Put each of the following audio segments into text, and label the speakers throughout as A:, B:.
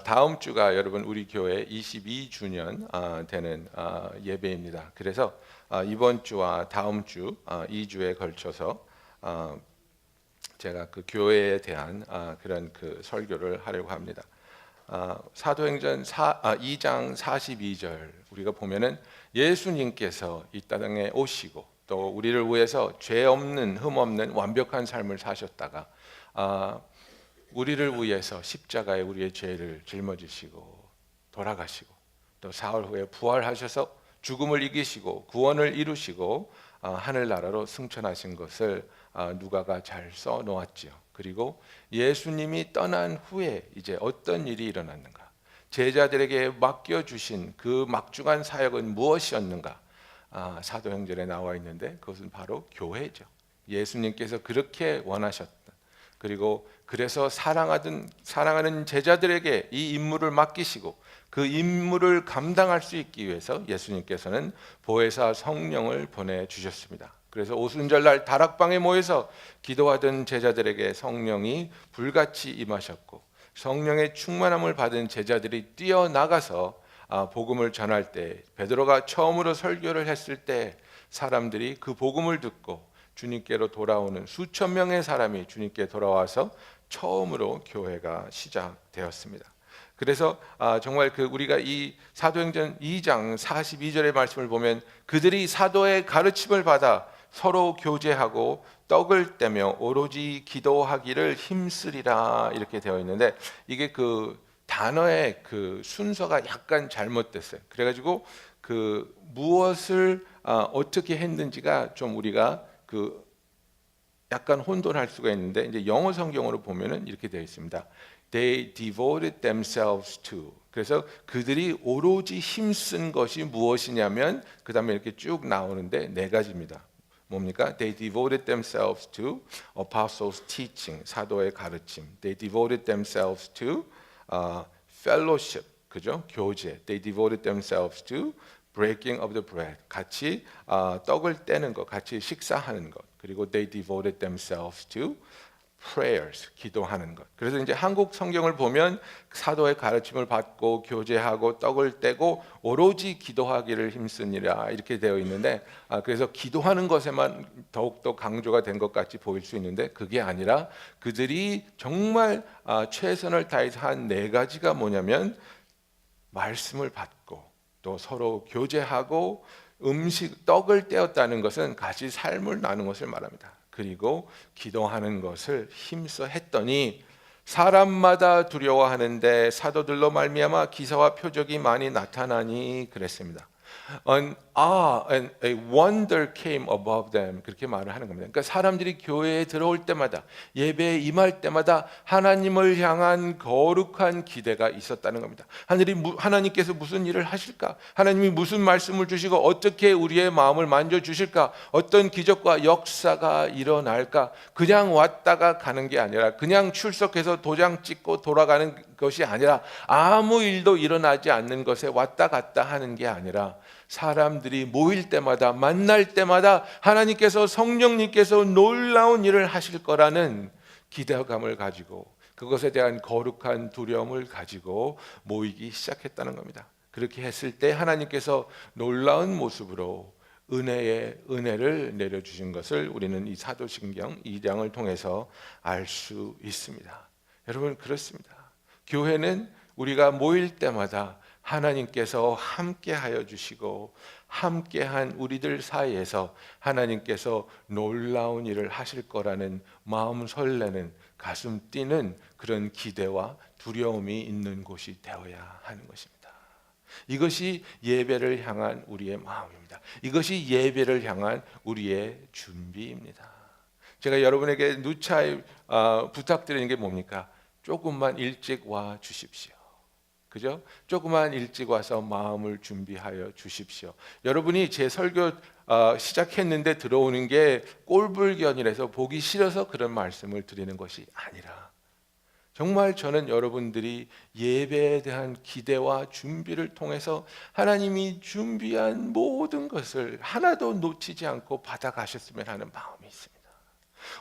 A: 다음 주가 여러분 우리 교회 22주년 되는 예배입니다. 그래서 이번 주와 다음 주 2주에 걸쳐서 제가 그 교회에 대한 그런 그 설교를 하려고 합니다. 사도행전 2장 42절 우리가 보면은 예수님께서 이 땅에 오시고 또 우리를 위해서 죄 없는 흠 없는 완벽한 삶을 사셨다가 우리를 위해서 십자가에 우리의 죄를 짊어지시고 돌아가시고 또 사흘 후에 부활하셔서 죽음을 이기시고 구원을 이루시고 하늘나라로 승천하신 것을 누가가 잘 써놓았지요. 그리고 예수님이 떠난 후에 이제 어떤 일이 일어났는가, 제자들에게 맡겨주신 그 막중한 사역은 무엇이었는가, 사도행전에 나와 있는데 그것은 바로 교회죠. 예수님께서 그렇게 원하셨던, 그리고 그래서 사랑하는 제자들에게 이 임무를 맡기시고 그 임무를 감당할 수 있기 위해서 예수님께서는 보혜사 성령을 보내주셨습니다. 그래서 오순절날 다락방에 모여서 기도하던 제자들에게 성령이 불같이 임하셨고 성령의 충만함을 받은 제자들이 뛰어나가서 복음을 전할 때, 베드로가 처음으로 설교를 했을 때 사람들이 그 복음을 듣고 주님께로 돌아오는 수천 명의 사람이 주님께 돌아와서 처음으로 교회가 시작되었습니다. 그래서 정말 우리가 이 사도행전 2장 42절의 말씀을 보면 그들이 사도의 가르침을 받아 서로 교제하고 떡을 떼며 오로지 기도하기를 힘쓰리라 이렇게 되어 있는데, 이게 그 단어의 그 순서가 약간 잘못됐어요. 그래가지고 그 무엇을 어떻게 했는지가 좀 우리가 약간 혼돈할 수가 있는데, 이제 영어 성경으로 보면은 이렇게 되어 있습니다. They devoted themselves to. 그래서 그들이 오로지 힘쓴 것이 무엇이냐면 그 다음에 이렇게 쭉 나오는데 네 가지입니다. 뭡니까? They devoted themselves to apostles' teaching, 사도의 가르침. They devoted themselves to fellowship, 그죠? 교제. They devoted themselves to breaking of the bread, 같이 떡을 떼는 것, 같이 식사하는 것. 그리고 they devoted themselves to prayers, 기도하는 것. 그래서 이제 한국 성경을 보면 사도의 가르침을 받고 교제하고 떡을 떼고 오로지 기도하기를 힘쓰니라 이렇게 되어 있는데, 그래서 기도하는 것에만 더욱더 강조가 된 것 같이 보일 수 있는데 그게 아니라 그들이 정말 최선을 다해서 한 네 가지가 뭐냐면 말씀을 받고 또 서로 교제하고 떡을 떼었다는 것은 같이 삶을 나누는 것을 말합니다. 그리고 기도하는 것을 힘써 했더니 사람마다 두려워하는데 사도들로 말미암아 기사와 표적이 많이 나타나니 그랬습니다. and a wonder came above them, 그렇게 말을 하는 겁니다. 그러니까 사람들이 교회에 들어올 때마다, 예배에 임할 때마다 하나님을 향한 거룩한 기대가 있었다는 겁니다. 하나님께서 무슨 일을 하실까? 하나님이 무슨 말씀을 주시고 어떻게 우리의 마음을 만져주실까? 어떤 기적과 역사가 일어날까? 그냥 왔다가 가는 게 아니라, 그냥 출석해서 도장 찍고 돌아가는 것이 아니라, 아무 일도 일어나지 않는 것에 왔다 갔다 하는 게 아니라 사람들이 모일 때마다, 만날 때마다 하나님께서, 성령님께서 놀라운 일을 하실 거라는 기대감을 가지고, 그것에 대한 거룩한 두려움을 가지고 모이기 시작했다는 겁니다. 그렇게 했을 때 하나님께서 놀라운 모습으로 은혜를 내려주신 것을 우리는 이 사도신경 2장을 통해서 알 수 있습니다. 여러분, 그렇습니다. 교회는 우리가 모일 때마다 하나님께서 함께하여 주시고 함께한 우리들 사이에서 하나님께서 놀라운 일을 하실 거라는 마음 설레는, 가슴 뛰는 그런 기대와 두려움이 있는 곳이 되어야 하는 것입니다. 이것이 예배를 향한 우리의 마음입니다. 이것이 예배를 향한 우리의 준비입니다. 제가 여러분에게 누차 부탁드리는 게 뭡니까? 조금만 일찍 와 주십시오. 그죠? 조금만 일찍 와서 마음을 준비하여 주십시오. 여러분이 제 설교 시작했는데 들어오는 게 꼴불견이라서 보기 싫어서 그런 말씀을 드리는 것이 아니라, 정말 저는 여러분들이 예배에 대한 기대와 준비를 통해서 하나님이 준비한 모든 것을 하나도 놓치지 않고 받아가셨으면 하는 마음이 있습니다.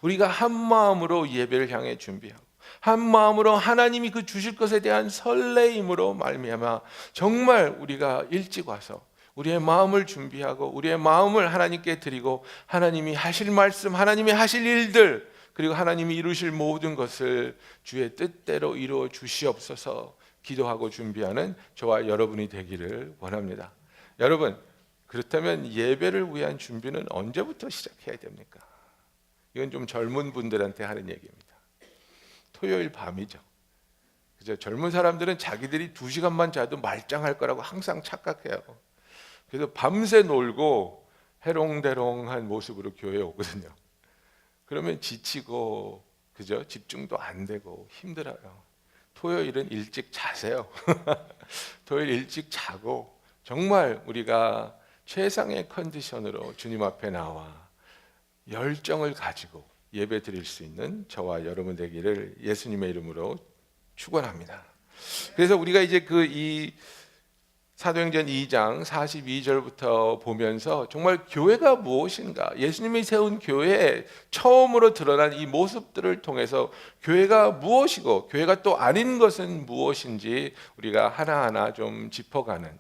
A: 우리가 한 마음으로 예배를 향해 준비하고 한 마음으로 하나님이 그 주실 것에 대한 설레임으로 말미암아 정말 우리가 일찍 와서 우리의 마음을 준비하고 우리의 마음을 하나님께 드리고 하나님이 하실 말씀, 하나님이 하실 일들, 그리고 하나님이 이루실 모든 것을 주의 뜻대로 이루어 주시옵소서 기도하고 준비하는 저와 여러분이 되기를 원합니다. 여러분, 그렇다면 예배를 위한 준비는 언제부터 시작해야 됩니까? 이건 좀 젊은 분들한테 하는 얘기입니다. 토요일 밤이죠. 그죠? 젊은 사람들은 자기들이 2시간만 자도 말짱할 거라고 항상 착각해요. 그래서 밤새 놀고 해롱대롱한 모습으로 교회에 오거든요. 그러면 지치고, 그죠? 집중도 안 되고 힘들어요. 토요일은 일찍 자세요. 토요일 일찍 자고 정말 우리가 최상의 컨디션으로 주님 앞에 나와 열정을 가지고 예배 드릴 수 있는 저와 여러분 되기를 예수님의 이름으로 축원합니다. 그래서 우리가 이제 이 사도행전 2장 42절부터 보면서 정말 교회가 무엇인가, 예수님이 세운 교회에 처음으로 드러난 이 모습들을 통해서 교회가 무엇이고 교회가 또 아닌 것은 무엇인지 우리가 하나하나 좀 짚어가는,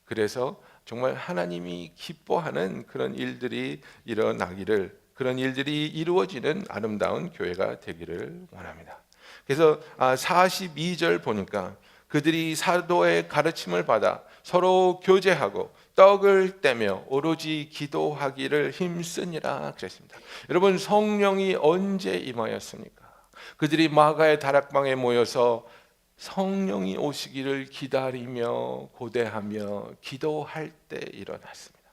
A: 그래서 정말 하나님이 기뻐하는 그런 일들이 일어나기를, 그런 일들이 이루어지는 아름다운 교회가 되기를 원합니다. 그래서 42절 보니까 그들이 사도의 가르침을 받아 서로 교제하고 떡을 떼며 오로지 기도하기를 힘쓰니라 그랬습니다. 여러분, 성령이 언제 임하였습니까? 그들이 마가의 다락방에 모여서 성령이 오시기를 기다리며 고대하며 기도할 때 일어났습니다.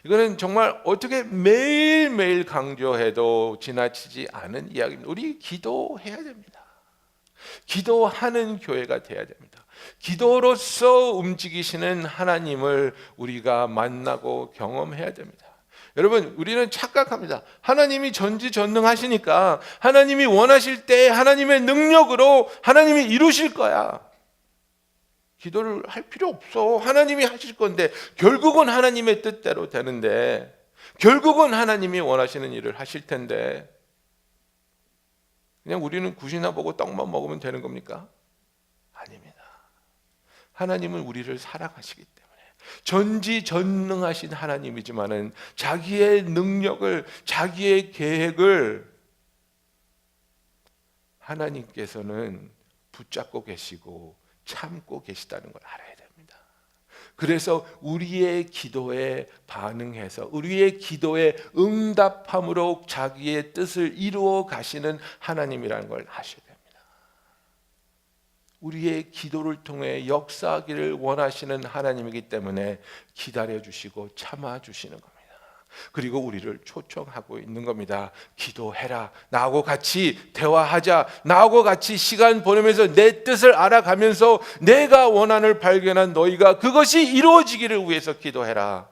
A: 이거는 정말 어떻게 매일매일 강조해도 지나치지 않은 이야기입니다. 우리 기도해야 됩니다. 기도하는 교회가 돼야 됩니다. 기도로서 움직이시는 하나님을 우리가 만나고 경험해야 됩니다. 여러분, 우리는 착각합니다. 하나님이 전지전능하시니까 하나님이 원하실 때 하나님의 능력으로 하나님이 이루실 거야. 기도를 할 필요 없어. 하나님이 하실 건데, 결국은 하나님의 뜻대로 되는데, 결국은 하나님이 원하시는 일을 하실 텐데, 그냥 우리는 굿이나 보고 떡만 먹으면 되는 겁니까? 아닙니다. 하나님은 우리를 사랑하시기 때문에 전지전능하신 하나님이지만은 자기의 능력을, 자기의 계획을 하나님께서는 붙잡고 계시고 참고 계시다는 걸 알아야 됩니다. 그래서 우리의 기도에 반응해서 우리의 기도에 응답함으로 자기의 뜻을 이루어 가시는 하나님이라는 걸 아셔야 됩니다. 우리의 기도를 통해 역사하기를 원하시는 하나님이기 때문에 기다려주시고 참아주시는 겁니다. 그리고 우리를 초청하고 있는 겁니다. 기도해라. 나하고 같이 대화하자. 나하고 같이 시간 보내면서 내 뜻을 알아가면서 내가 원한을 발견한 너희가 그것이 이루어지기를 위해서 기도해라.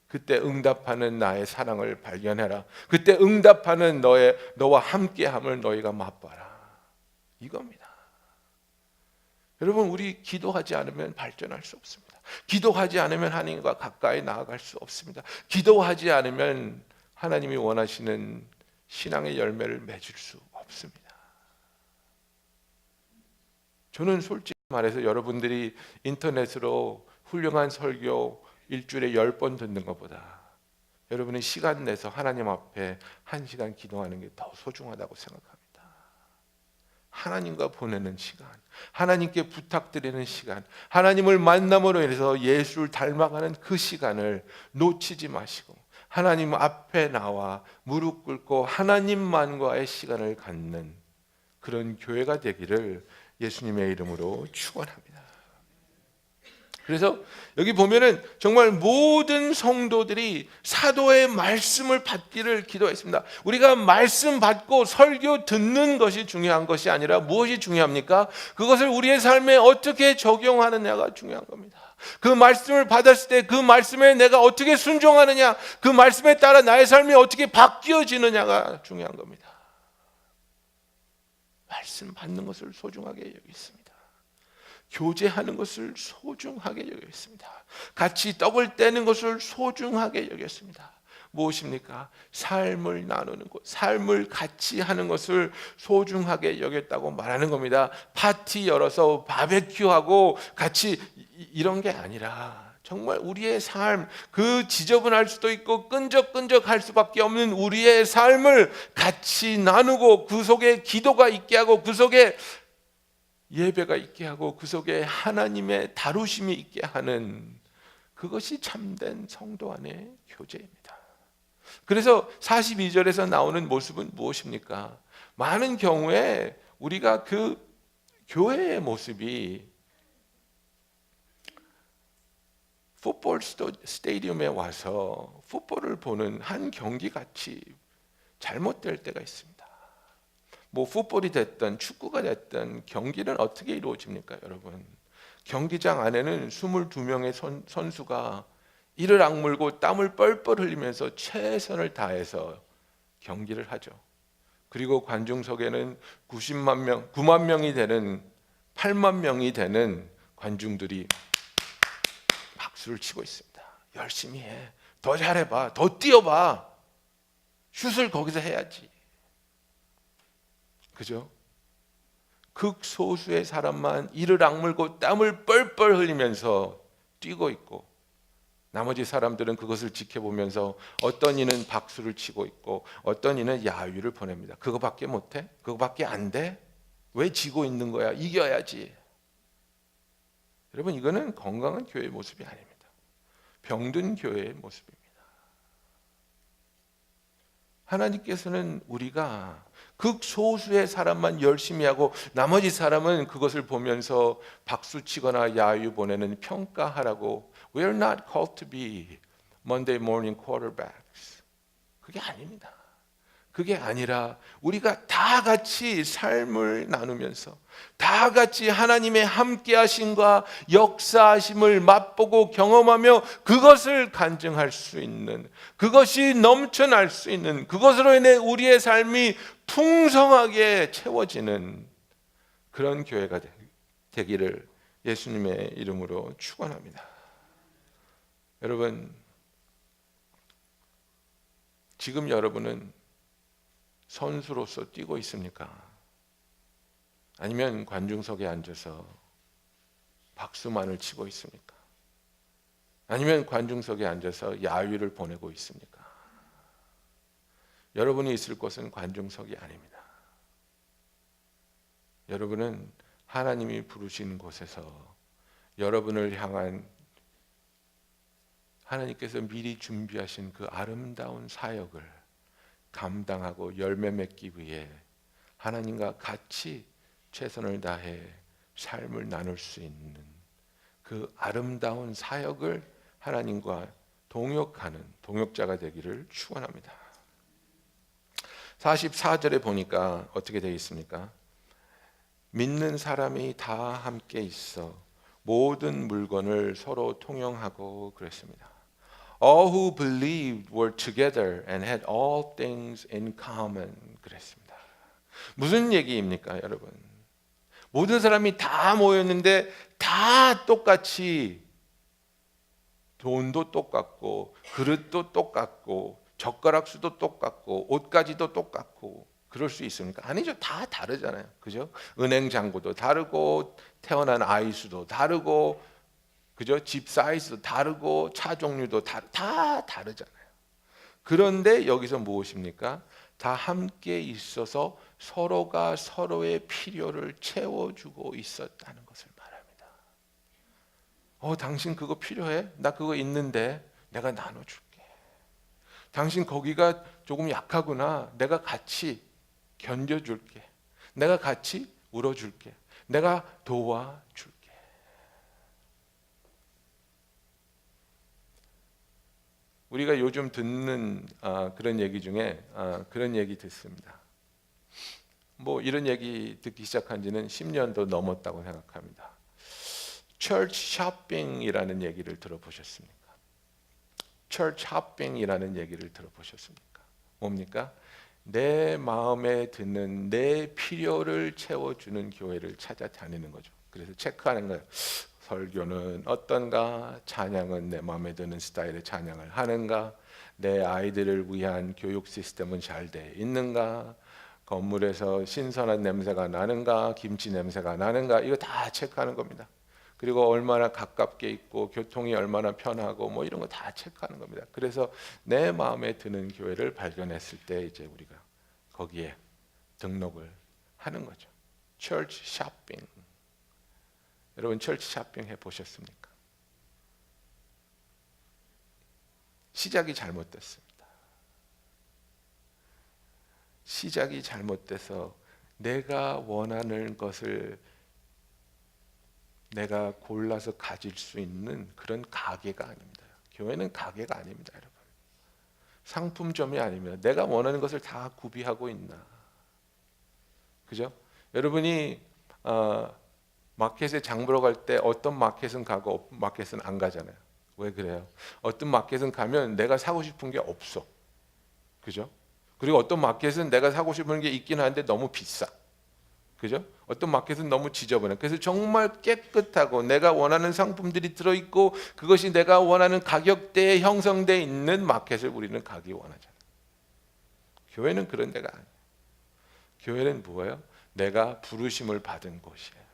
A: 그때 응답하는 나의 사랑을 발견해라. 그때 응답하는 너와 함께함을 너희가 맛봐라. 이겁니다. 여러분, 우리 기도하지 않으면 발전할 수 없습니다. 기도하지 않으면 하나님과 가까이 나아갈 수 없습니다. 기도하지 않으면 하나님이 원하시는 신앙의 열매를 맺을 수 없습니다. 저는 솔직히 말해서 여러분들이 인터넷으로 훌륭한 설교 일주일에 10번 듣는 것보다 여러분이 시간 내서 하나님 앞에 1시간 기도하는 게 더 소중하다고 생각합니다. 하나님과 보내는 시간, 하나님께 부탁드리는 시간, 하나님을 만남으로 인해서 예수를 닮아가는 그 시간을 놓치지 마시고 하나님 앞에 나와 무릎 꿇고 하나님만과의 시간을 갖는 그런 교회가 되기를 예수님의 이름으로 축원합니다. 그래서 여기 보면은 정말 모든 성도들이 사도의 말씀을 받기를 기도했습니다. 우리가 말씀 받고 설교 듣는 것이 중요한 것이 아니라 무엇이 중요합니까? 그것을 우리의 삶에 어떻게 적용하느냐가 중요한 겁니다. 그 말씀을 받았을 때 그 말씀에 내가 어떻게 순종하느냐, 그 말씀에 따라 나의 삶이 어떻게 바뀌어지느냐가 중요한 겁니다. 말씀 받는 것을 소중하게 여기있습니다. 교제하는 것을 소중하게 여겼습니다. 같이 떡을 떼는 것을 소중하게 여겼습니다. 무엇입니까? 삶을 나누는 것, 삶을 같이 하는 것을 소중하게 여겼다고 말하는 겁니다. 파티 열어서 바베큐하고 같이 이런 게 아니라 정말 우리의 삶, 그 지저분할 수도 있고 끈적끈적할 수밖에 없는 우리의 삶을 같이 나누고 그 속에 기도가 있게 하고 그 속에 예배가 있게 하고 그 속에 하나님의 다루심이 있게 하는, 그것이 참된 성도 안의 교제입니다. 그래서 42절에서 나오는 모습은 무엇입니까? 많은 경우에 우리가 그 교회의 모습이 풋볼 스테디움에 와서 풋볼을 보는 한 경기 같이 잘못될 때가 있습니다. 뭐 풋볼이 됐든 축구가 됐든 경기는 어떻게 이루어집니까, 여러분? 경기장 안에는 22명의 선수가 이를 악물고 땀을 뻘뻘 흘리면서 최선을 다해서 경기를 하죠. 그리고 관중석에는 90만 명, 9만 명이 되는 8만 명이 되는 관중들이 박수를 치고 있습니다. 열심히 해. 더 잘해봐. 더 뛰어봐. 슛을 거기서 해야지. 그죠? 극소수의 사람만 이를 악물고 땀을 뻘뻘 흘리면서 뛰고 있고 나머지 사람들은 그것을 지켜보면서 어떤 이는 박수를 치고 있고 어떤 이는 야유를 보냅니다. 그거밖에 못해? 그거밖에 안 돼? 왜 지고 있는 거야? 이겨야지. 여러분, 이거는 건강한 교회의 모습이 아닙니다. 병든 교회의 모습입니다. 하나님께서는 우리가 극소수의 사람만 열심히 하고 나머지 사람은 그것을 보면서 박수치거나 야유 보내는 평가하라고, We are not called to be Monday morning quarterbacks. 그게 아닙니다. 그게 아니라 우리가 다 같이 삶을 나누면서 다 같이 하나님의 함께하심과 역사하심을 맛보고 경험하며 그것을 간증할 수 있는, 그것이 넘쳐날 수 있는, 그것으로 인해 우리의 삶이 풍성하게 채워지는 그런 교회가 되기를 예수님의 이름으로 축원합니다. 여러분, 지금 여러분은 선수로서 뛰고 있습니까? 아니면 관중석에 앉아서 박수만을 치고 있습니까? 아니면 관중석에 앉아서 야유를 보내고 있습니까? 여러분이 있을 곳은 관중석이 아닙니다. 여러분은 하나님이 부르신 곳에서 여러분을 향한 하나님께서 미리 준비하신 그 아름다운 사역을 감당하고 열매 맺기 위해 하나님과 같이 최선을 다해 삶을 나눌 수 있는 그 아름다운 사역을 하나님과 동역하는 동역자가 되기를 축원합니다. 44절에 보니까 어떻게 되어 있습니까? 믿는 사람이 다 함께 있어 모든 물건을 서로 통용하고 그랬습니다. All who believed were together and had all things in common. 그랬습니다. 무슨 얘기입니까, 여러분? 모든 사람이 다 모였는데 다 똑같이 돈도 똑같고 그릇도 똑같고 젓가락 수도 똑같고 옷가지도 똑같고 그럴 수 있습니까? 아니죠. 다 다르잖아요. 그죠? 은행 잔고도 다르고 태어난 아이 수도 다르고 그죠? 집 사이즈도 다르고 차 종류도 다 다르잖아요. 그런데 여기서 무엇입니까? 다 함께 있어서 서로가 서로의 필요를 채워주고 있었다는 것을 말합니다. 당신 그거 필요해? 나 그거 있는데 내가 나눠줄게. 당신 거기가 조금 약하구나. 내가 같이 견뎌줄게. 내가 같이 울어줄게. 내가 도와줄게. 우리가 요즘 듣는 그런 얘기 중에 그런 얘기 듣습니다. 뭐 이런 얘기 듣기 시작한 지는 10년도 넘었다고 생각합니다. Church shopping이라는 얘기를 들어보셨습니까? Church shopping이라는 얘기를 들어보셨습니까? 뭡니까? 내 마음에 드는 내 필요를 채워주는 교회를 찾아다니는 거죠. 그래서 체크하는 거예요. 설교는 어떤가? 찬양은 내 마음에 드는 스타일의 찬양을 하는가? 내 아이들을 위한 교육 시스템은 잘 돼 있는가? 건물에서 신선한 냄새가 나는가? 김치 냄새가 나는가? 이거 다 체크하는 겁니다. 그리고 얼마나 가깝게 있고 교통이 얼마나 편하고 뭐 이런 거 다 체크하는 겁니다. 그래서 내 마음에 드는 교회를 발견했을 때 이제 우리가 거기에 등록을 하는 거죠. 철치 쇼핑. 여러분 철치 쇼핑 해보셨습니까? 시작이 잘못됐습니다. 시작이 잘못돼서 내가 원하는 것을 내가 골라서 가질 수 있는 그런 가게가 아닙니다. 교회는 가게가 아닙니다, 여러분. 상품점이 아닙니다. 내가 원하는 것을 다 구비하고 있나? 그죠? 여러분이 마켓에 장 보러 갈 때 어떤 마켓은 가고 어떤 마켓은 안 가잖아요. 왜 그래요? 어떤 마켓은 가면 내가 사고 싶은 게 없어. 그죠? 그리고 어떤 마켓은 내가 사고 싶은 게 있긴 한데 너무 비싸. 그죠? 어떤 마켓은 너무 지저분해. 그래서 정말 깨끗하고 내가 원하는 상품들이 들어있고 그것이 내가 원하는 가격대에 형성되어 있는 마켓을 우리는 가기 원하잖아요. 교회는 그런 데가 아니에요. 교회는 뭐예요? 내가 부르심을 받은 곳이에요.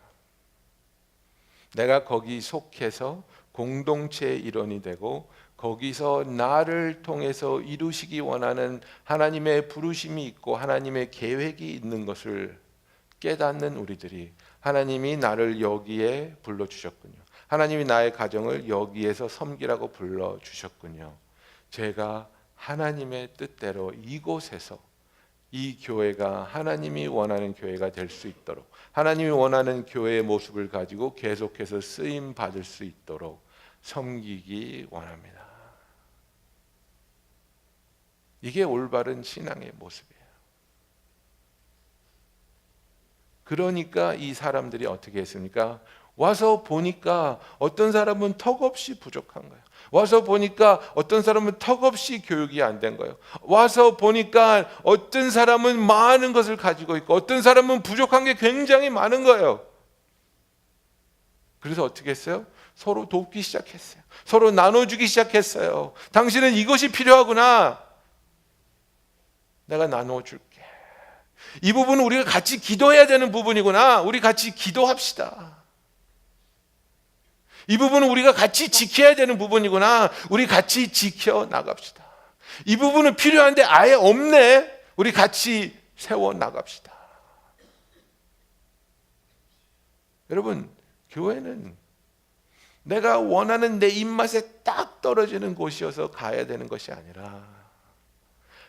A: 내가 거기 속해서 공동체의 일원이 되고 거기서 나를 통해서 이루시기 원하는 하나님의 부르심이 있고 하나님의 계획이 있는 것을 깨닫는 우리들이 하나님이 나를 여기에 불러주셨군요. 하나님이 나의 가정을 여기에서 섬기라고 불러주셨군요. 제가 하나님의 뜻대로 이곳에서 이 교회가 하나님이 원하는 교회가 될 수 있도록 하나님이 원하는 교회의 모습을 가지고 계속해서 쓰임 받을 수 있도록 섬기기 원합니다. 이게 올바른 신앙의 모습이에요. 그러니까 이 사람들이 어떻게 했습니까? 와서 보니까 어떤 사람은 턱없이 부족한 거예요. 와서 보니까 어떤 사람은 턱없이 교육이 안 된 거예요. 와서 보니까 어떤 사람은 많은 것을 가지고 있고 어떤 사람은 부족한 게 굉장히 많은 거예요. 그래서 어떻게 했어요? 서로 돕기 시작했어요. 서로 나눠주기 시작했어요. 당신은 이것이 필요하구나. 내가 나눠줄게. 이 부분은 우리가 같이 기도해야 되는 부분이구나. 우리 같이 기도합시다. 이 부분은 우리가 같이 지켜야 되는 부분이구나. 우리 같이 지켜 나갑시다. 이 부분은 필요한데 아예 없네. 우리 같이 세워 나갑시다. 여러분, 교회는 내가 원하는 내 입맛에 딱 떨어지는 곳이어서 가야 되는 것이 아니라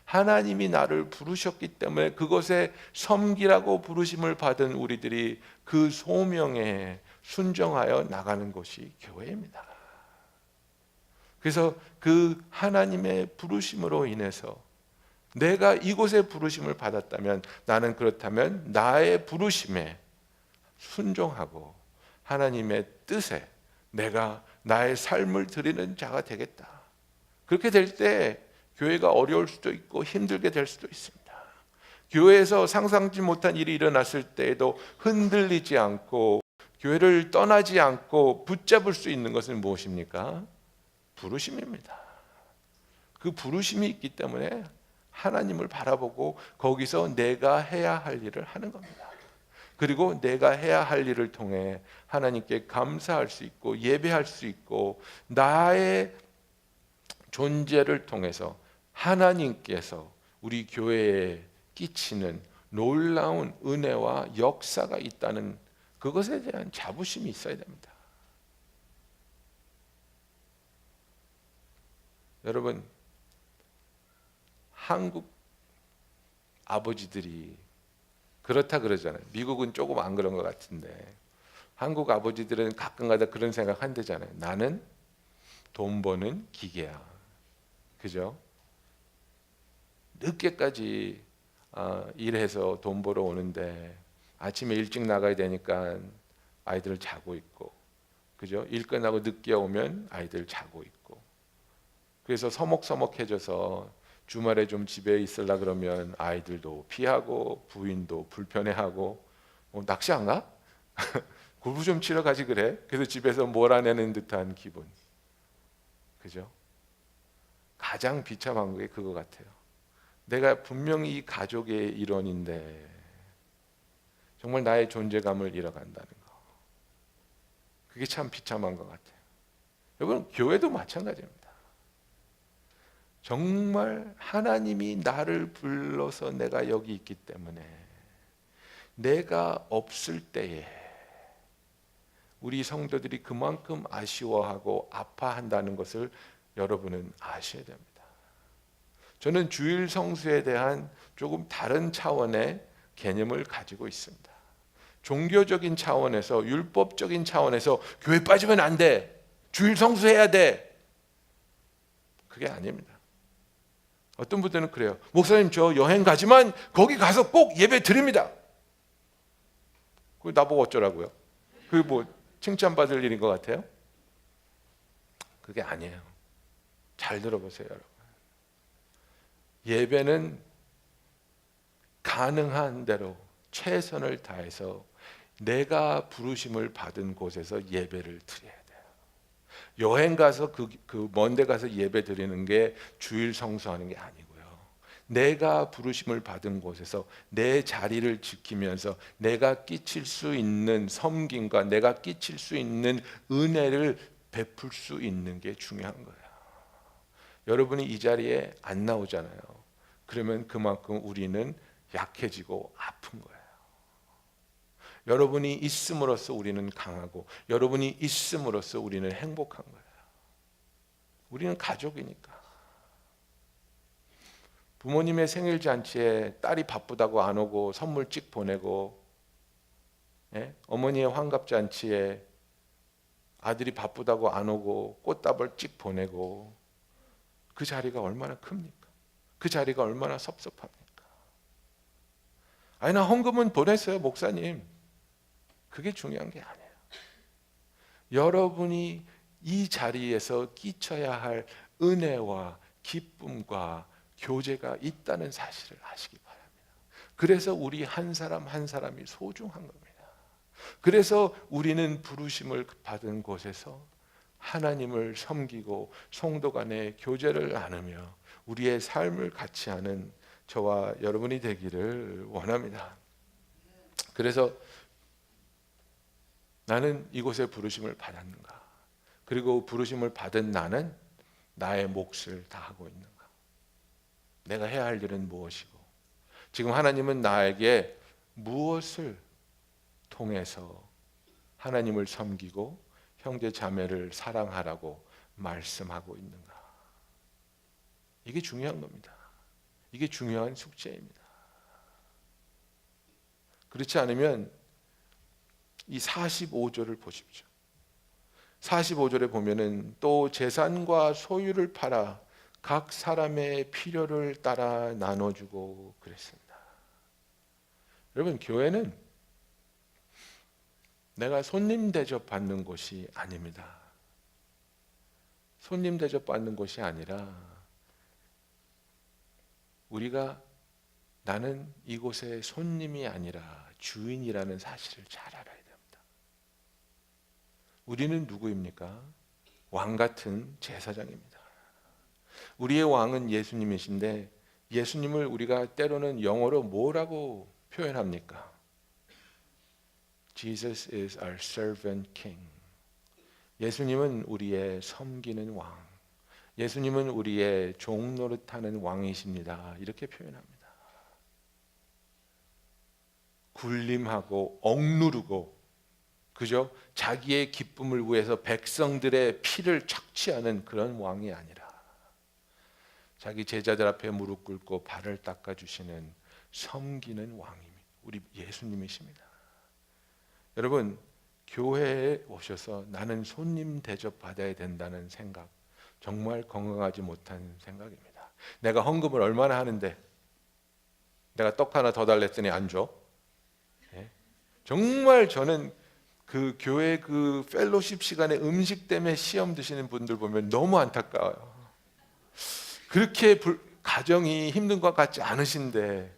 A: 하나님이 나를 부르셨기 때문에 그곳에 섬기라고 부르심을 받은 우리들이 그 소명에 순종하여 나가는 것이 교회입니다. 그래서 그 하나님의 부르심으로 인해서 내가 이곳에 부르심을 받았다면 나는 그렇다면 나의 부르심에 순종하고 하나님의 뜻에 내가 나의 삶을 드리는 자가 되겠다. 그렇게 될 때 교회가 어려울 수도 있고 힘들게 될 수도 있습니다. 교회에서 상상치 못한 일이 일어났을 때에도 흔들리지 않고 교회를 떠나지 않고 붙잡을 수 있는 것은 무엇입니까? 부르심입니다. 그 부르심이 있기 때문에 하나님을 바라보고 거기서 내가 해야 할 일을 하는 겁니다. 그리고 내가 해야 할 일을 통해 하나님께 감사할 수 있고 예배할 수 있고 나의 존재를 통해서 하나님께서 우리 교회에 끼치는 놀라운 은혜와 역사가 있다는 그것에 대한 자부심이 있어야 됩니다. 여러분, 한국 아버지들이 그렇다 그러잖아요. 미국은 조금 안 그런 것 같은데 한국 아버지들은 가끔가다 그런 생각 한대잖아요. 나는 돈 버는 기계야. 그죠? 늦게까지 일해서 돈 벌어 오는데 아침에 일찍 나가야 되니까 아이들 자고 있고, 그죠? 일 끝나고 늦게 오면 아이들 자고 있고, 그래서 서먹서먹해져서 주말에 좀 집에 있으려 그러면 아이들도 피하고 부인도 불편해하고 낚시 안 가? 골프 좀 치러 가지 그래? 그래서 집에서 몰아내는 듯한 기분. 그죠? 가장 비참한 게 그거 같아요. 내가 분명히 이 가족의 일원인데 정말 나의 존재감을 잃어간다는 거. 그게 참 비참한 것 같아요. 여러분, 교회도 마찬가지입니다. 정말 하나님이 나를 불러서 내가 여기 있기 때문에 내가 없을 때에 우리 성도들이 그만큼 아쉬워하고 아파한다는 것을 여러분은 아셔야 됩니다. 저는 주일 성수에 대한 조금 다른 차원의 개념을 가지고 있습니다. 종교적인 차원에서, 율법적인 차원에서 교회 빠지면 안 돼, 주일 성수해야 돼, 그게 아닙니다. 어떤 분들은 그래요. 목사님, 저 여행 가지만 거기 가서 꼭 예배 드립니다. 그거 나보고 어쩌라고요? 그게 뭐 칭찬받을 일인 것 같아요? 그게 아니에요. 잘 들어보세요, 여러분. 예배는 가능한 대로 최선을 다해서 내가 부르심을 받은 곳에서 예배를 드려야 돼요. 여행 가서 그 먼데 가서 예배 드리는 게 주일 성수하는 게 아니고요. 내가 부르심을 받은 곳에서 내 자리를 지키면서 내가 끼칠 수 있는 섬김과 내가 끼칠 수 있는 은혜를 베풀 수 있는 게 중요한 거예요. 여러분이 이 자리에 안 나오잖아요. 그러면 그만큼 우리는 약해지고 아픈 거예요. 여러분이 있음으로써 우리는 강하고 여러분이 있음으로써 우리는 행복한 거예요. 우리는 가족이니까. 부모님의 생일 잔치에 딸이 바쁘다고 안 오고 선물 찍 보내고, 어머니의 환갑 잔치에 아들이 바쁘다고 안 오고 꽃다발 찍 보내고, 그 자리가 얼마나 큽니까? 그 자리가 얼마나 섭섭합니까? 아니, 나 헌금은 보냈어요, 목사님. 그게 중요한 게 아니에요. 여러분이 이 자리에서 끼쳐야 할 은혜와 기쁨과 교제가 있다는 사실을 아시기 바랍니다. 그래서 우리 한 사람 한 사람이 소중한 겁니다. 그래서 우리는 부르심을 받은 곳에서 하나님을 섬기고 성도 간의 교제를 나누며 우리의 삶을 같이 하는 저와 여러분이 되기를 원합니다. 그래서 나는 이곳에 부르심을 받았는가? 그리고 부르심을 받은 나는 나의 몫을 다하고 있는가? 내가 해야 할 일은 무엇이고, 지금 하나님은 나에게 무엇을 통해서 하나님을 섬기고 형제 자매를 사랑하라고 말씀하고 있는가? 이게 중요한 겁니다. 이게 중요한 숙제입니다. 그렇지 않으면 이 45절을 보십시오. 45절에 보면은 또 재산과 소유를 팔아 각 사람의 필요를 따라 나눠주고 그랬습니다. 여러분, 교회는 내가 손님 대접받는 곳이 아닙니다. 손님 대접받는 곳이 아니라 우리가 나는 이곳의 손님이 아니라 주인이라는 사실을 잘 알아야 됩니다. 우리는 누구입니까? 왕 같은 제사장입니다. 우리의 왕은 예수님이신데 예수님을 우리가 때로는 영어로 뭐라고 표현합니까? Jesus is our servant king. 예수님은 우리의 섬기는 왕, 예수님은 우리의 종 노릇하는 왕이십니다. 이렇게 표현합니다. 굴림하고 억누르고, 그죠? 자기의 기쁨을 위해서 백성들의 피를 착취하는 그런 왕이 아니라 자기 제자들 앞에 무릎 꿇고 발을 닦아주시는 섬기는 왕이 우리 예수님이십니다. 여러분, 교회에 오셔서 나는 손님 대접 받아야 된다는 생각, 정말 건강하지 못한 생각입니다. 내가 헌금을 얼마나 하는데 내가 떡 하나 더 달랬더니 안 줘. 정말 저는 그 교회 그 펠로십 시간에 음식 때문에 시험 드시는 분들 보면 너무 안타까워요. 그렇게 가정이 힘든 것 같지 않으신데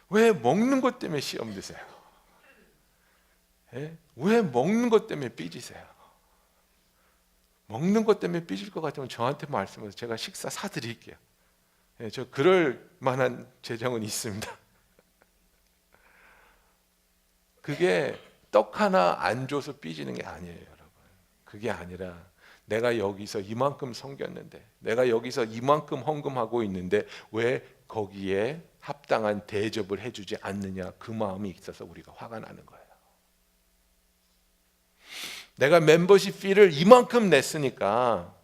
A: 왜 먹는 것 때문에 시험 드세요? 왜 먹는 것 때문에 삐지세요? 먹는 것 때문에 삐질 것 같으면 저한테 말씀하세요. 제가 식사 사드릴게요. 예, 저 그럴 만한 재정은 있습니다. 그게 떡 하나 안 줘서 삐지는 게 아니에요, 여러분. 그게 아니라 내가 여기서 이만큼 섬겼는데, 내가 여기서 이만큼 헌금하고 있는데 왜 거기에 합당한 대접을 해주지 않느냐, 그 마음이 있어서 우리가 화가 나는 거예요. 내가 멤버십 피를 이만큼 냈으니까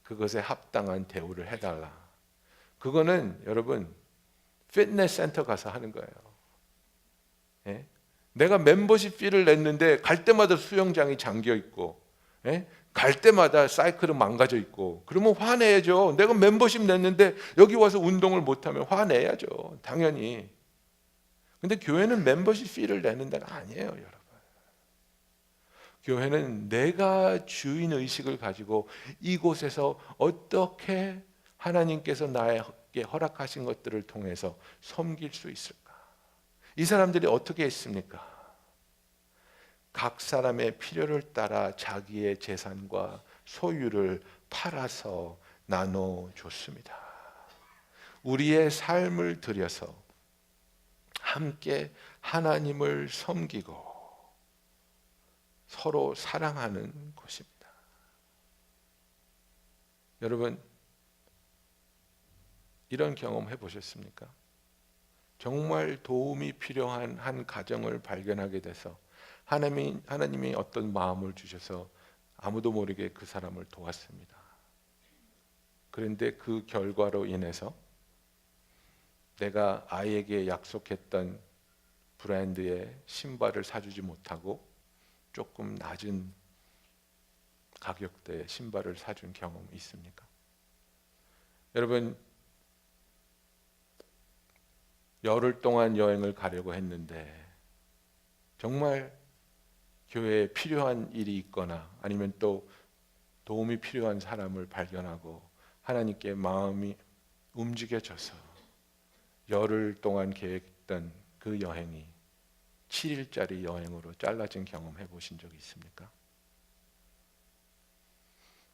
A: 그것에 합당한 대우를 해달라. 그거는 여러분 피트니스 센터 가서 하는 거예요. 예? 내가 멤버십 피를 냈는데 갈 때마다 수영장이 잠겨 있고, 예? 갈 때마다 사이클은 망가져 있고, 그러면 화내야죠. 내가 멤버십 냈는데 여기 와서 운동을 못하면 화내야죠, 당연히. 근데 교회는 멤버십 피를 내는 데가 아니에요, 여러분. 교회는 내가 주인 의식을 가지고 이곳에서 어떻게 하나님께서 나에게 허락하신 것들을 통해서 섬길 수 있을까? 이 사람들이 어떻게 했습니까? 각 사람의 필요를 따라 자기의 재산과 소유를 팔아서 나눠줬습니다. 우리의 삶을 들여서 함께 하나님을 섬기고 서로 사랑하는 것입니다. 여러분, 이런 경험 해보셨습니까? 정말 도움이 필요한 한 가정을 발견하게 돼서 하나님이 어떤 마음을 주셔서 아무도 모르게 그 사람을 도왔습니다. 그런데 그 결과로 인해서 내가 아이에게 약속했던 브랜드의 신발을 사주지 못하고 조금 낮은 가격대의 신발을 사준 경험 있습니까? 여러분, 열흘 동안 여행을 가려고 했는데 정말 교회에 필요한 일이 있거나 아니면 또 도움이 필요한 사람을 발견하고 하나님께 마음이 움직여져서 열흘 동안 계획했던 그 여행이 7일짜리 여행으로 잘라진 경험 해보신 적이 있습니까?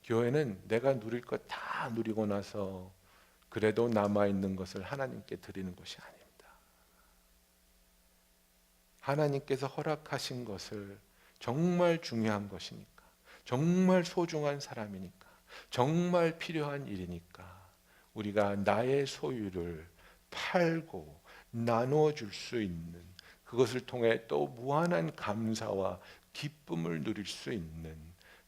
A: 교회는 내가 누릴 것 다 누리고 나서 그래도 남아있는 것을 하나님께 드리는 것이 아닙니다. 하나님께서 허락하신 것을 정말 중요한 것이니까, 정말 소중한 사람이니까, 정말 필요한 일이니까 우리가 나의 소유를 팔고 나누어 줄 수 있는, 그것을 통해 또 무한한 감사와 기쁨을 누릴 수 있는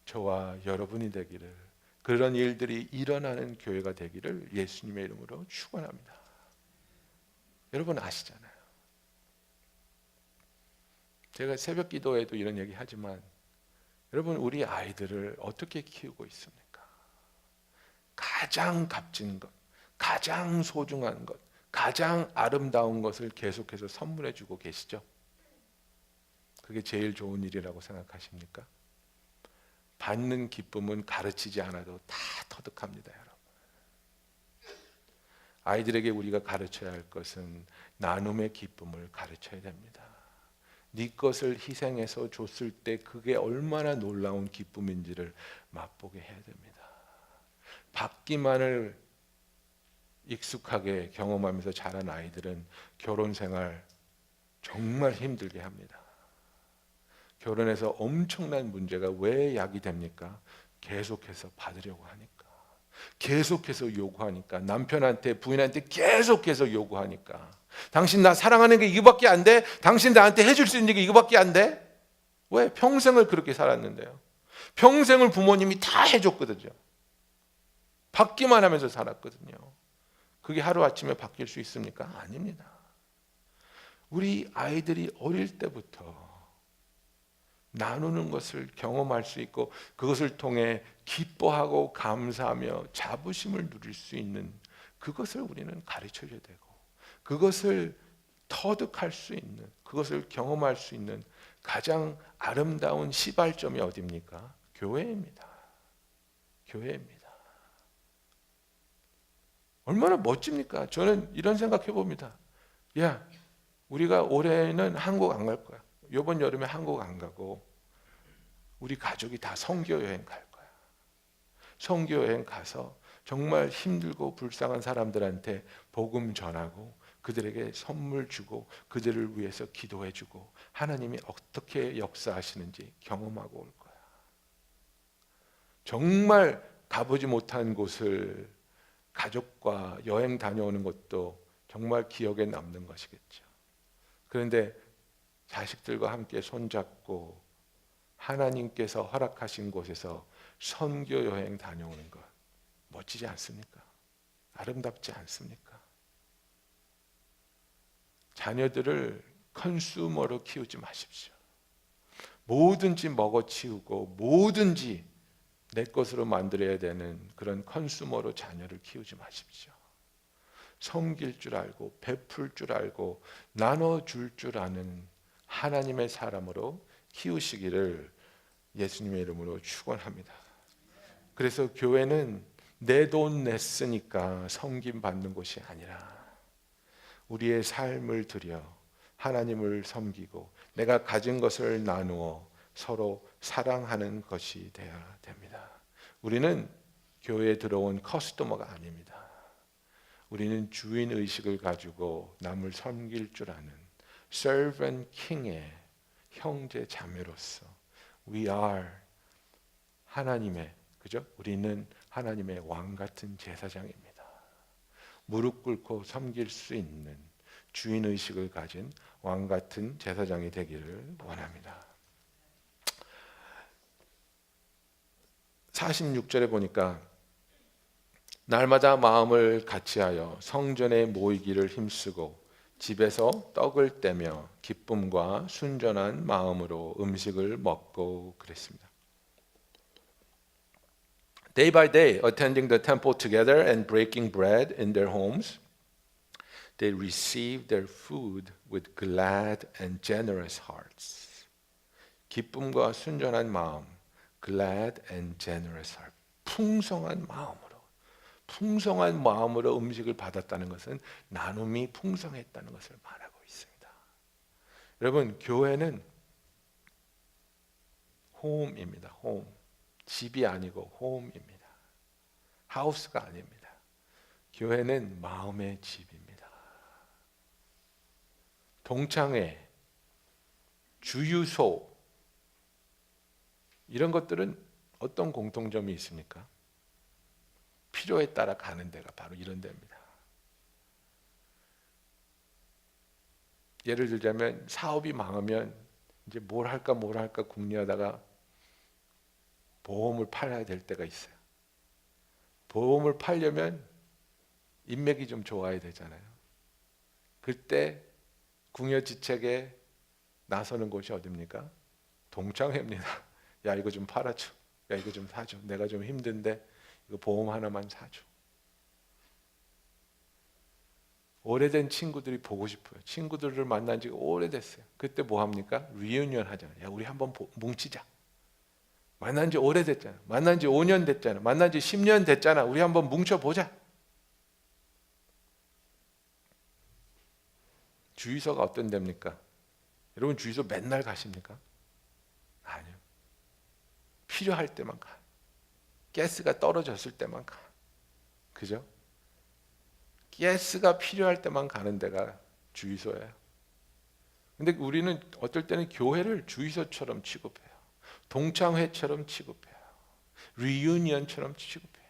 A: 저와 여러분이 되기를, 그런 일들이 일어나는 교회가 되기를 예수님의 이름으로 축원합니다. 여러분 아시잖아요. 제가 새벽 기도에도 이런 얘기 하지만 여러분, 우리 아이들을 어떻게 키우고 있습니까? 가장 값진 것, 가장 소중한 것, 가장 아름다운 것을 계속해서 선물해 주고 계시죠? 그게 제일 좋은 일이라고 생각하십니까? 받는 기쁨은 가르치지 않아도 다 터득합니다, 여러분. 아이들에게 우리가 가르쳐야 할 것은 나눔의 기쁨을 가르쳐야 됩니다. 네 것을 희생해서 줬을 때 그게 얼마나 놀라운 기쁨인지를 맛보게 해야 됩니다. 받기만을 익숙하게 경험하면서 자란 아이들은 결혼 생활 정말 힘들게 합니다. 결혼해서 엄청난 문제가 왜 야기 됩니까? 계속해서 받으려고 하니까, 계속해서 요구하니까, 남편한테 부인한테 계속해서 요구하니까, 당신 나 사랑하는 게 이거밖에 안 돼? 당신 나한테 해줄 수 있는 게 이거밖에 안 돼? 왜? 평생을 그렇게 살았는데요. 평생을 부모님이 다 해줬거든요. 받기만 하면서 살았거든요. 그게 하루아침에 바뀔 수 있습니까? 아닙니다. 우리 아이들이 어릴 때부터 나누는 것을 경험할 수 있고 그것을 통해 기뻐하고 감사하며 자부심을 누릴 수 있는 그것을 우리는 가르쳐줘야 되고, 그것을 터득할 수 있는, 그것을 경험할 수 있는 가장 아름다운 시발점이 어디입니까? 교회입니다. 교회입니다. 얼마나 멋집니까? 저는 이런 생각해 봅니다. 야, 우리가 올해는 한국 안 갈 거야. 이번 여름에 한국 안 가고 우리 가족이 다 선교 여행 갈 거야. 선교 여행 가서 정말 힘들고 불쌍한 사람들한테 복음 전하고 그들에게 선물 주고 그들을 위해서 기도해 주고 하나님이 어떻게 역사하시는지 경험하고 올 거야. 정말 가보지 못한 곳을 가족과 여행 다녀오는 것도 정말 기억에 남는 것이겠죠. 그런데 자식들과 함께 손잡고 하나님께서 허락하신 곳에서 선교 여행 다녀오는 것 멋지지 않습니까? 아름답지 않습니까? 자녀들을 컨슈머로 키우지 마십시오. 뭐든지 먹어치우고 뭐든지 내 것으로 만들어야 되는 그런 컨슈머로 자녀를 키우지 마십시오. 섬길 줄 알고 베풀 줄 알고 나눠줄 줄 아는 하나님의 사람으로 키우시기를 예수님의 이름으로 축원합니다. 그래서 교회는 내 돈 냈으니까 섬김 받는 곳이 아니라 우리의 삶을 들여 하나님을 섬기고 내가 가진 것을 나누어 서로 사랑하는 것이 되어야 됩니다. 우리는 교회에 들어온 커스터머가 아닙니다. 우리는 주인 의식을 가지고 남을 섬길 줄 아는 servant king의 형제 자매로서 we are 하나님의 그죠? 우리는 하나님의 왕 같은 제사장입니다. 무릎 꿇고 섬길 수 있는 주인 의식을 가진 왕 같은 제사장이 되기를 원합니다. 46절에 보니까 날마다 마음을 같이하여 성전에 모이기를 힘쓰고 집에서 떡을 떼며 기쁨과 순전한 마음으로 음식을 먹고 그랬습니다. Day by day, attending the temple together and breaking bread in their homes, they received their food with glad and generous hearts. 기쁨과 순전한 마음, glad and generous heart. 풍성한 마음으로 음식을 받았다는 것은 나눔이 풍성했다는 것을 말하고 있습니다. 여러분, 교회는 홈입니다. 홈. 집이 아니고 홈입니다. 하우스가 아닙니다. 교회는 마음의 집입니다. 동창회, 주유소 이런 것들은 어떤 공통점이 있습니까? 필요에 따라 가는 데가 바로 이런 데입니다. 예를 들자면 사업이 망하면 이제 뭘 할까 궁리하다가 보험을 팔아야 될 때가 있어요. 보험을 팔려면 인맥이 좀 좋아야 되잖아요. 그때 궁여지책에 나서는 곳이 어디입니까? 동창회입니다. 야, 이거 좀 팔아줘. 야, 이거 좀 사줘. 내가 좀 힘든데 이거 보험 하나만 사줘. 오래된 친구들이 보고 싶어요. 친구들을 만난 지가 오래됐어요. 그때 뭐 합니까? 리유니언 하잖아요. 야, 우리 한번 뭉치자. 만난 지 오래됐잖아. 만난 지 5년 됐잖아. 만난 지 10년 됐잖아. 우리 한번 뭉쳐보자. 주유소가 어떤 데입니까? 여러분 주유소 맨날 가십니까? 아니요. 필요할 때만 가. 가스가 떨어졌을 때만 가. 그죠? 가스가 필요할 때만 가는 데가 주유소예요. 근데 우리는 어떨 때는 교회를 주유소처럼 취급해요. 동창회처럼 취급해요. 리유니언처럼 취급해요.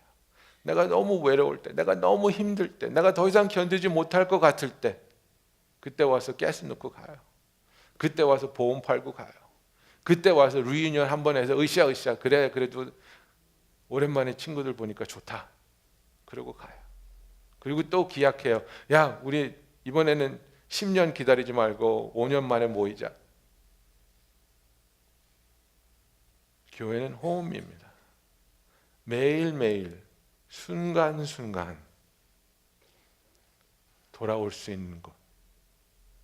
A: 내가 너무 외로울 때, 내가 너무 힘들 때, 내가 더 이상 견디지 못할 것 같을 때 그때 와서 가스 넣고 가요. 그때 와서 보험 팔고 가요. 그때 와서 리유니언 한번 해서 으쌰 그래 그래도 오랜만에 친구들 보니까 좋다. 그러고 가요. 그리고 또 기약해요. 야, 우리 이번에는 10년 기다리지 말고 5년 만에 모이자. 교회는 홈입니다. 매일매일 순간순간 돌아올 수 있는 곳.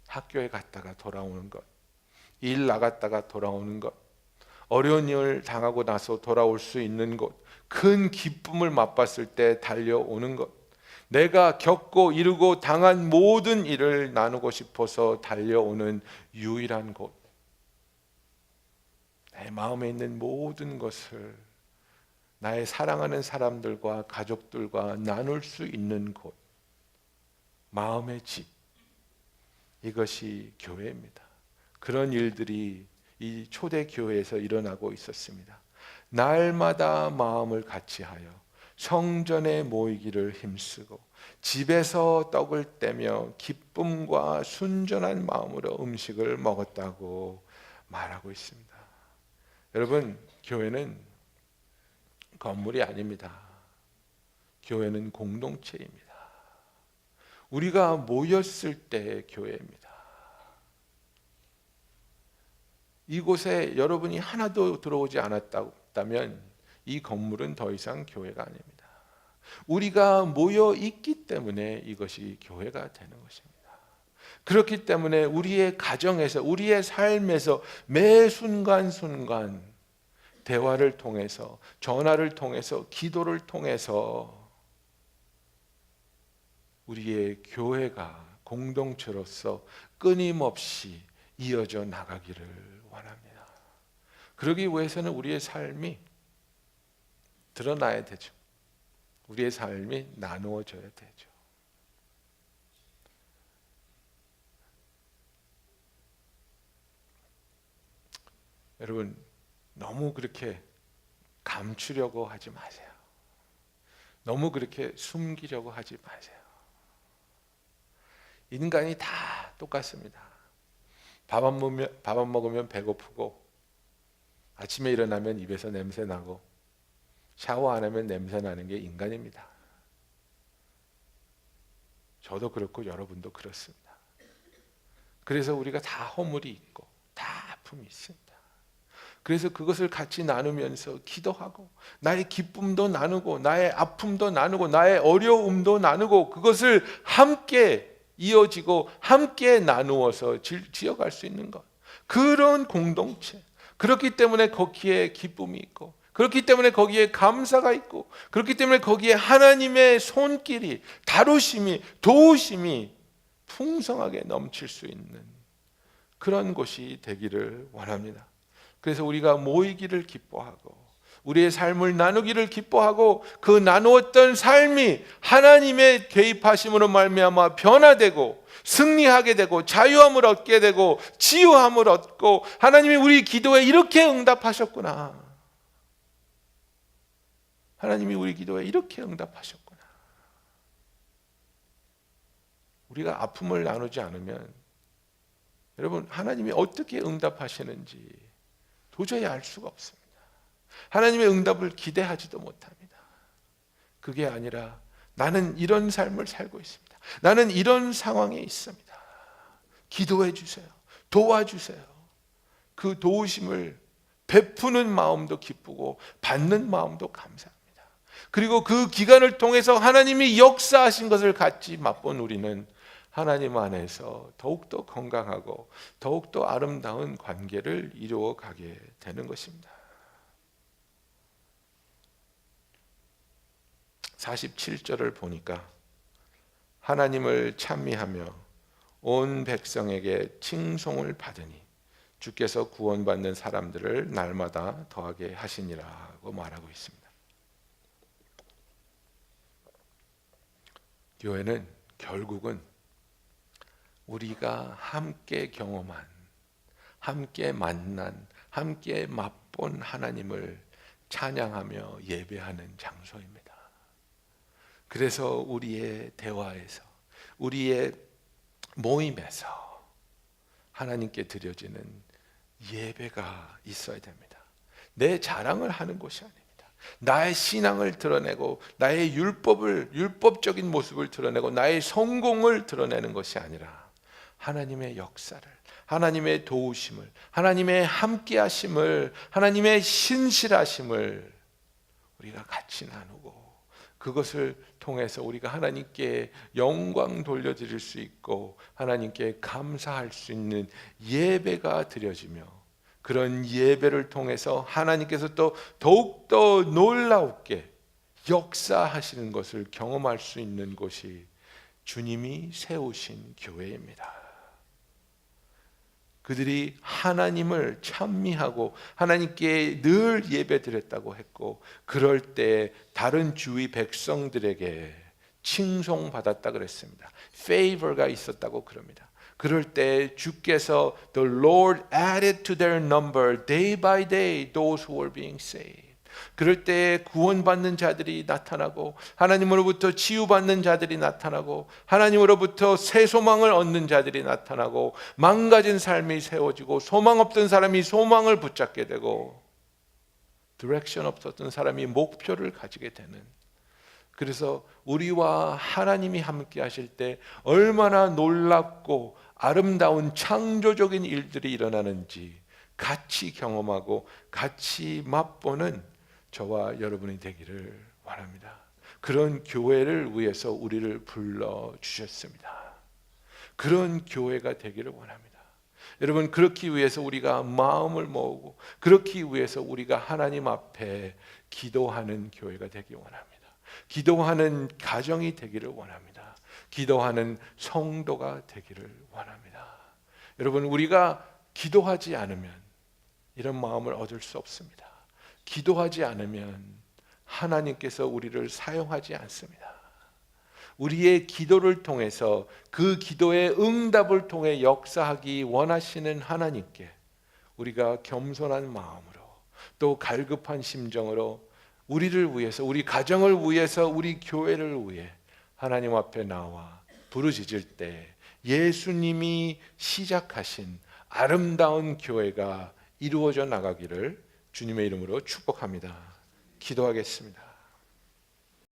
A: 학교에 갔다가 돌아오는 것. 일 나갔다가 돌아오는 것. 어려운 일을 당하고 나서 돌아올 수 있는 곳. 큰 기쁨을 맛봤을 때 달려오는 것. 내가 겪고 이루고 당한 모든 일을 나누고 싶어서 달려오는 유일한 곳. 나의 마음에 있는 모든 것을 나의 사랑하는 사람들과 가족들과 나눌 수 있는 곳, 마음의 집, 이것이 교회입니다. 그런 일들이 이 초대 교회에서 일어나고 있었습니다. 날마다 마음을 같이하여 성전에 모이기를 힘쓰고 집에서 떡을 떼며 기쁨과 순전한 마음으로 음식을 먹었다고 말하고 있습니다. 여러분, 교회는 건물이 아닙니다. 교회는 공동체입니다. 우리가 모였을 때의 교회입니다. 이곳에 여러분이 하나도 들어오지 않았다면 이 건물은 더 이상 교회가 아닙니다. 우리가 모여 있기 때문에 이것이 교회가 되는 것입니다. 그렇기 때문에 우리의 가정에서, 우리의 삶에서 매 순간순간 대화를 통해서, 전화를 통해서, 기도를 통해서 우리의 교회가 공동체로서 끊임없이 이어져 나가기를 원합니다. 그러기 위해서는 우리의 삶이 드러나야 되죠. 우리의 삶이 나누어져야 되죠. 여러분, 너무 그렇게 감추려고 하지 마세요. 너무 그렇게 숨기려고 하지 마세요. 인간이 다 똑같습니다. 밥 안 먹으면 배고프고, 아침에 일어나면 입에서 냄새 나고, 샤워 안 하면 냄새 나는 게 인간입니다. 저도 그렇고 여러분도 그렇습니다. 그래서 우리가 다 허물이 있고 다 아픔이 있습니다. 그래서 그것을 같이 나누면서 기도하고, 나의 기쁨도 나누고, 나의 아픔도 나누고, 나의 어려움도 나누고, 그것을 함께 이어지고 함께 나누어서 지어갈 수 있는 것, 그런 공동체. 그렇기 때문에 거기에 기쁨이 있고, 그렇기 때문에 거기에 감사가 있고, 그렇기 때문에 거기에 하나님의 손길이, 다루심이, 도우심이 풍성하게 넘칠 수 있는 그런 곳이 되기를 원합니다. 그래서 우리가 모이기를 기뻐하고, 우리의 삶을 나누기를 기뻐하고, 그 나누었던 삶이 하나님의 개입하심으로 말미암아 변화되고 승리하게 되고 자유함을 얻게 되고 치유함을 얻고, 하나님이 우리 기도에 이렇게 응답하셨구나, 하나님이 우리 기도에 이렇게 응답하셨구나. 우리가 아픔을 나누지 않으면 여러분, 하나님이 어떻게 응답하시는지 도저히 알 수가 없습니다. 하나님의 응답을 기대하지도 못합니다. 그게 아니라 나는 이런 삶을 살고 있습니다. 나는 이런 상황에 있습니다. 기도해 주세요. 도와주세요. 그 도우심을 베푸는 마음도 기쁘고 받는 마음도 감사합니다. 그리고 그 기간을 통해서 하나님이 역사하신 것을 같이 맛본 우리는 하나님 안에서 더욱더 건강하고 더욱더 아름다운 관계를 이루어 가게 되는 것입니다. 47절을 보니까 하나님을 찬미하며 온 백성에게 칭송을 받으니 주께서 구원받는 사람들을 날마다 더하게 하시니라고 말하고 있습니다. 교회는 결국은 우리가 함께 경험한, 함께 만난, 함께 맛본 하나님을 찬양하며 예배하는 장소입니다. 그래서 우리의 대화에서, 우리의 모임에서 하나님께 드려지는 예배가 있어야 됩니다. 내 자랑을 하는 것이 아닙니다. 나의 신앙을 드러내고, 나의 율법적인 모습을 드러내고, 나의 성공을 드러내는 것이 아니라 하나님의 역사를, 하나님의 도우심을, 하나님의 함께하심을, 하나님의 신실하심을 우리가 같이 나누고, 그것을 통해서 우리가 하나님께 영광 돌려드릴 수 있고 하나님께 감사할 수 있는 예배가 드려지며, 그런 예배를 통해서 하나님께서 또 더욱더 놀랍게 역사하시는 것을 경험할 수 있는 곳이 주님이 세우신 교회입니다. 그들이 하나님을 찬미하고 하나님께 늘 예배드렸다고 했고, 그럴 때 다른 주위 백성들에게 칭송받았다 그랬습니다. favor가 있었다고 그럽니다. 그럴 때 주께서 the Lord added to their number day by day those who were being saved. 그럴 때 구원받는 자들이 나타나고 하나님으로부터 치유받는 자들이 나타나고 하나님으로부터 새 소망을 얻는 자들이 나타나고 망가진 삶이 세워지고 소망 없던 사람이 소망을 붙잡게 되고 디렉션 없었던 사람이 목표를 가지게 되는, 그래서 우리와 하나님이 함께 하실 때 얼마나 놀랍고 아름다운 창조적인 일들이 일어나는지 같이 경험하고 같이 맛보는 저와 여러분이 되기를 원합니다. 그런 교회를 위해서 우리를 불러주셨습니다. 그런 교회가 되기를 원합니다. 여러분, 그렇기 위해서 우리가 마음을 모으고 그렇기 위해서 우리가 하나님 앞에 기도하는 교회가 되기 원합니다. 기도하는 가정이 되기를 원합니다. 기도하는 성도가 되기를 원합니다. 여러분, 우리가 기도하지 않으면 이런 마음을 얻을 수 없습니다. 기도하지 않으면 하나님께서 우리를 사용하지 않습니다. 우리의 기도를 통해서 그 기도의 응답을 통해 역사하기 원하시는 하나님께 우리가 겸손한 마음으로 또 갈급한 심정으로 우리를 위해서, 우리 가정을 위해서, 우리 교회를 위해 하나님 앞에 나와 부르짖을 때 예수님이 시작하신 아름다운 교회가 이루어져 나가기를 주님의 이름으로 축복합니다. 기도하겠습니다.